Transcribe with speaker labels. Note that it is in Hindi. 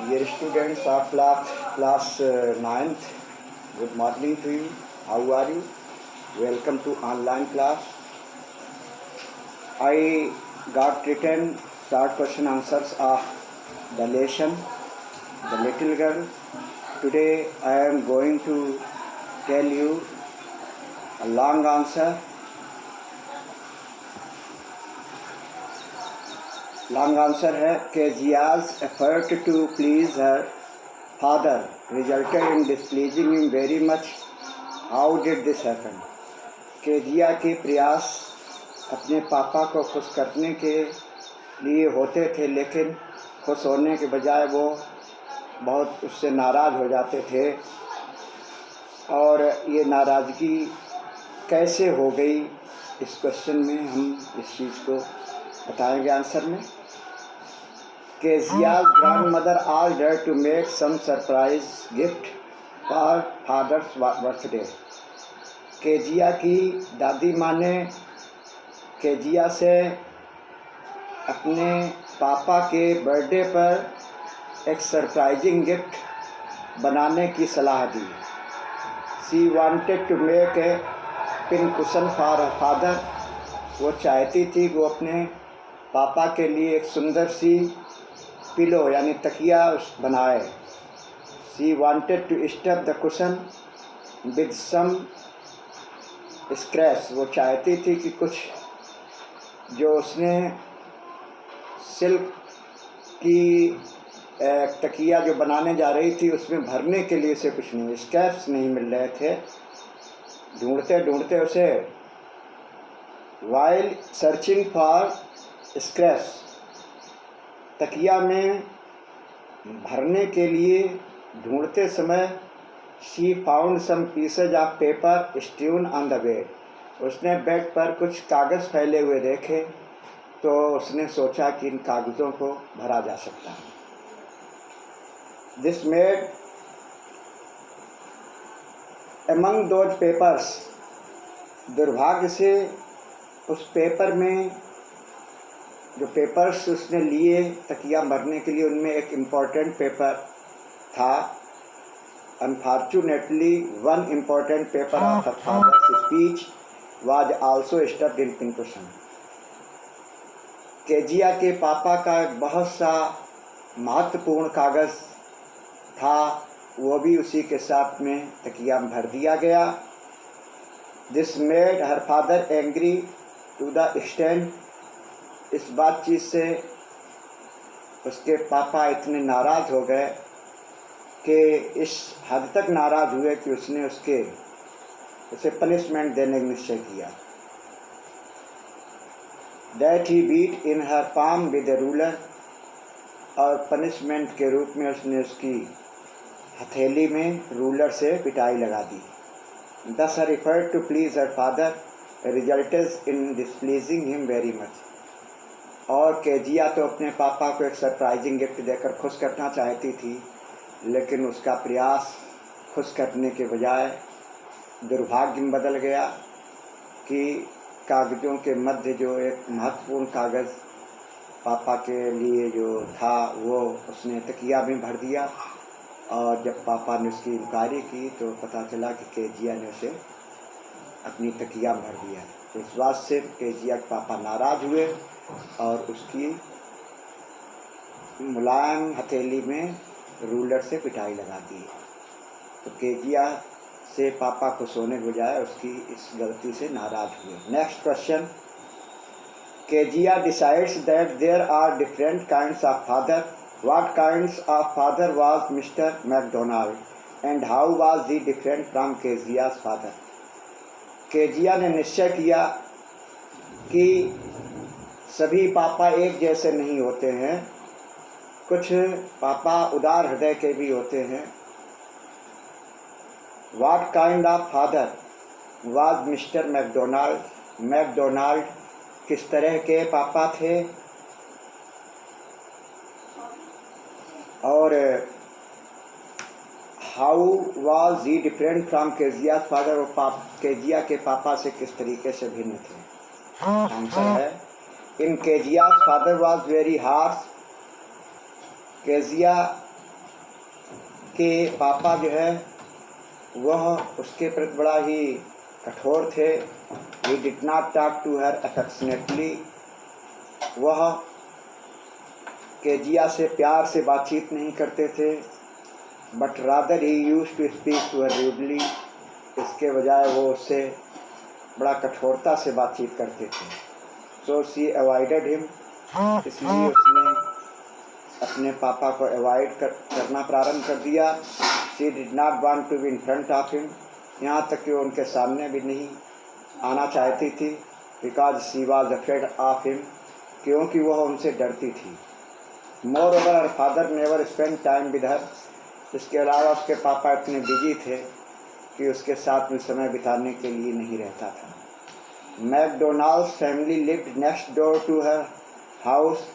Speaker 1: Dear students of class 9th, good morning to you. How are you? Welcome to online class. I got written short question answers of the lesson, The Little Girl. Today I am going to tell you a long answer. Long answer है केजिया's effort to please her father resulted in displeasing him very much. How did this happen? Kezia के प्रयास अपने पापा को खुश करने के लिए होते थे, लेकिन खुश होने के बजाय वो बहुत उससे नाराज़ हो जाते थे। और ये नाराज़गी कैसे हो गई, इस क्वेश्चन में हम इस चीज़ को बताएंगे आंसर में। Kezia's grandmother asked her to make some surprise gift for father's birthday. Kezia की दादी माँ ने केजिया से अपने पापा के बर्थडे पर एक सरप्राइजिंग गिफ्ट बनाने की सलाह दी। She wanted to make a pin cushion for her father. वो चाहती थी कि वो अपने पापा के लिए एक सुंदर सी पिलो यानी तकिया बनाए। She wanted to stuff the cushion with some scraps. वो चाहती थी कि कुछ जो उसने सिल्क की तकिया जो बनाने जा रही थी उसमें भरने के लिए उसे कुछ नहीं, स्क्रैप्स नहीं मिल रहे थे। ढूंढते ढूंढते उसे while searching for scraps, तकिया में भरने के लिए ढूंढते समय she found some pieces of paper strewn on the bed. उसने बेड पर कुछ कागज़ फैले हुए देखे तो उसने सोचा कि इन कागज़ों को भरा जा सकता है। This made among those papers, दुर्भाग्य से उस पेपर में जो पेपर्स उसने लिए तकिया भरने के लिए उनमें एक इम्पॉर्टेंट पेपर था। Unfortunately one important paper of her father's speech was also stuffed in pin cushion. Kezia के पापा का एक बहुत सा महत्वपूर्ण कागज़ था, वो भी उसी के साथ में तकिया में भर दिया गया। This made her father angry to the extent, इस बातचीत से उसके पापा इतने नाराज़ हो गए कि इस हद तक नाराज़ हुए कि उसने उसे पनिशमेंट देने का निश्चय किया। That he beat in her palm with a ruler, और पनिशमेंट के रूप में उसने उसकी हथेली में रूलर से पिटाई लगा दी। Thus her effort to please her father resulted in displeasing him very much. और केजिया तो अपने पापा को एक सरप्राइजिंग गिफ्ट देकर खुश करना चाहती थी, लेकिन उसका प्रयास खुश करने के बजाय दुर्भाग्य में बदल गया कि कागज़ों के मध्य जो एक महत्वपूर्ण कागज़ पापा के लिए जो था वो उसने तकिया में भर दिया। और जब पापा ने उसकी इंक्वायरी की तो पता चला कि केजिया ने उसे अपनी तकिया में भर दिया। तो इस बात से केजिया के पापा नाराज़ हुए और उसकी मुलायम हथेली में रूलर से पिटाई लगा दी। तो केजिया से पापा खुश होने के बजाय उसकी इस गलती से नाराज़ हुए। Next question, Kezia decides that there are different kinds of father. What kinds of father was Mister McDonald and how was he different from Kezia's father. Kezia ने निश्चय किया कि सभी पापा एक जैसे नहीं होते हैं, कुछ पापा उदार हृदय के भी होते हैं। What kind of father was Mister McDonald. McDonald किस तरह के पापा थे और how was he different from Kezia's father. और केजिया के पापा से किस तरीके से भिन्न थे. आंसर है, in Kezia's father was very harsh. Kezia कि पापा जो है वह उसके प्रति बड़ा ही कठोर थे। He did not talk to her affectionately। वह केजिया से प्यार से बातचीत नहीं करते थे, but rather he used to speak to her rudely. इसके बजाय वो उससे बड़ा कठोरता से बातचीत करते थे। So she avoided him. इसलिए उसने अपने पापा को अवॉइड करना प्रारंभ कर दिया। She did not want to be in front of him. यहाँ तक कि वो उनके सामने भी नहीं आना चाहती थी। Because she was afraid of him. क्योंकि वह उनसे डरती थी। More over her father never spend time with her. इसके अलावा उसके पापा इतने बिजी थे कि उसके साथ में समय बिताने के लिए नहीं रहता था। McDonalds family lived next door to her house.